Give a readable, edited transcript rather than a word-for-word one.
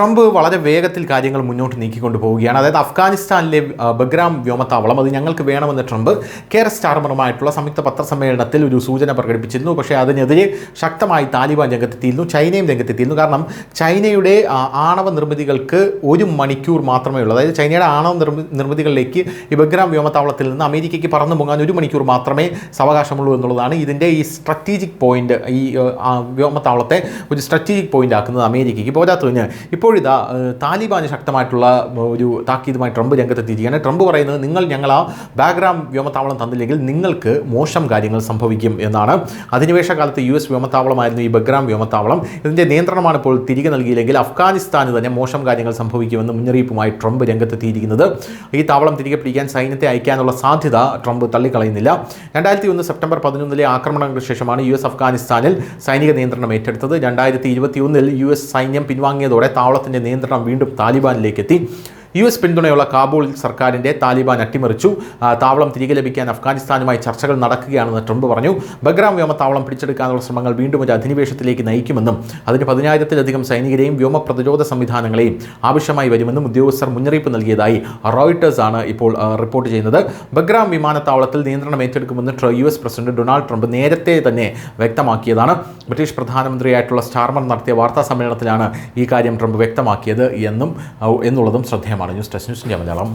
Trump വളരെ വേഗത്തിൽ കാര്യങ്ങൾ മുന്നോട്ട് നീക്കിക്കൊണ്ട് പോവുകയാണ്. അതായത് അഫ്ഗാനിസ്ഥാനിലെ ബഗ്രാം വ്യോമത്താവളം അത് ഞങ്ങൾക്ക് വേണമെന്ന് ട്രംപ് കെയർ സ്റ്റാർമറുമായിട്ടുള്ള സംയുക്ത പത്രസമ്മേളനത്തിൽ ഒരു സൂചന പ്രകടിപ്പിച്ചിരുന്നു. പക്ഷേ അതിനെതിരെ ശക്തമായി താലിബാൻ രംഗത്തെത്തിയിരുന്നു, ചൈനയും രംഗത്തെത്തിയിരുന്നു. കാരണം ചൈനയുടെ ആണവ നിർമ്മിതികൾക്ക് 1 മണിക്കൂർ മാത്രമേ ഉള്ളൂ. അതായത് ചൈനയുടെ ആണവ നിർമ്മിതികളിലേക്ക് ഈ ബഗ്രാം വ്യോമത്താവളത്തിൽ നിന്ന് അമേരിക്കയ്ക്ക് പറന്നു പോകാൻ 1 മണിക്കൂർ മാത്രമേ സാവകാശമുള്ളൂ എന്നുള്ളതാണ് ഇതിൻ്റെ ഈ സ്ട്രാറ്റജിക് പോയിന്റ്. ഈ വ്യോമത്താവളത്തെ ഒരു സ്ട്രാറ്റജിക് പോയിന്റ് ആക്കുന്നത് അമേരിക്കയ്ക്ക്. പോരാത്തതിന് ഇപ്പോഴിതാ താലിബാന് ശക്തമായിട്ടുള്ള ഒരു താക്കീതുമായി ട്രംപ് രംഗത്തെത്തിയിരിക്കുകയാണ്. ട്രംപ് പറയുന്നത് നിങ്ങൾ ആ ബാഗ്രാം വ്യോമത്താവളം തന്നില്ലെങ്കിൽ നിങ്ങൾക്ക് മോശം കാര്യങ്ങൾ സംഭവിക്കും എന്നാണ്. അധിനിവേശ കാലത്ത് US വ്യോമത്താവളമായിരുന്നു ഈ ബഗ്രാം വ്യോമത്താവളം. ഇതിൻ്റെ നിയന്ത്രണമാണ് ഇപ്പോൾ തിരികെ നൽകിയില്ലെങ്കിൽ അഫ്ഗാനിസ്ഥാന് തന്നെ മോശം കാര്യങ്ങൾ സംഭവിക്കുമെന്ന് മുന്നറിയിപ്പുമായി ട്രംപ് രംഗത്തെത്തിയിരിക്കുന്നത്. ഈ താവളം തിരികെ പിടിക്കാൻ സൈന്യത്തെ അയക്കാനുള്ള സാധ്യത ട്രംപ് തള്ളിക്കളയുന്നില്ല. 2001 സെപ്റ്റംബർ 11 ആക്രമണങ്ങൾക്ക് ശേഷമാണ് US അഫ്ഗാനിസ്ഥാനിൽ സൈനിക നിയന്ത്രണം ഏറ്റെടുത്തത്. 2021 US സൈന്യം പിൻവാങ്ങിയതോടെ താവളത്തിൻ്റെ നിയന്ത്രണം വീണ്ടും താലിബാനിലേക്ക് എത്തി. US പിന്തുണയുള്ള കാബൂൾ സർക്കാരിൻ്റെ താലിബാൻ അട്ടിമറിച്ചു. താവളം തിരികെ ലഭിക്കാൻ അഫ്ഗാനിസ്ഥാനുമായി ചർച്ചകൾ നടക്കുകയാണെന്ന് ട്രംപ് പറഞ്ഞു. ബഗ്രാം വ്യോമത്താവളം പിടിച്ചെടുക്കാനുള്ള ശ്രമങ്ങൾ വീണ്ടും ഒരു അധിനിവേശത്തിലേക്ക് നയിക്കുമെന്നും അതിന് 10,000-ലധികം സൈനികരെയും വ്യോമ പ്രതിരോധ സംവിധാനങ്ങളെയും ആവശ്യമായി വരുമെന്നും ഉദ്യോഗസ്ഥർ മുന്നറിയിപ്പ് നൽകിയതായി റോയിട്ടേഴ്സ് ആണ് ഇപ്പോൾ റിപ്പോർട്ട് ചെയ്യുന്നത്. ബഗ്രാം വിമാനത്താവളത്തിൽ നിയന്ത്രണം ഏറ്റെടുക്കുമെന്ന് US പ്രസിഡന്റ് ഡൊണാൾഡ് ട്രംപ് നേരത്തെ തന്നെ വ്യക്തമാക്കിയതാണ്. ബ്രിട്ടീഷ് പ്രധാനമന്ത്രിയായിട്ടുള്ള സ്റ്റാർമർ നടത്തിയ വാർത്താ സമ്മേളനത്തിലാണ് ഈ കാര്യം ട്രംപ് വ്യക്തമാക്കിയത് എന്നുള്ളതും ശ്രദ്ധേയമാണ്. News desk news India Malayalam.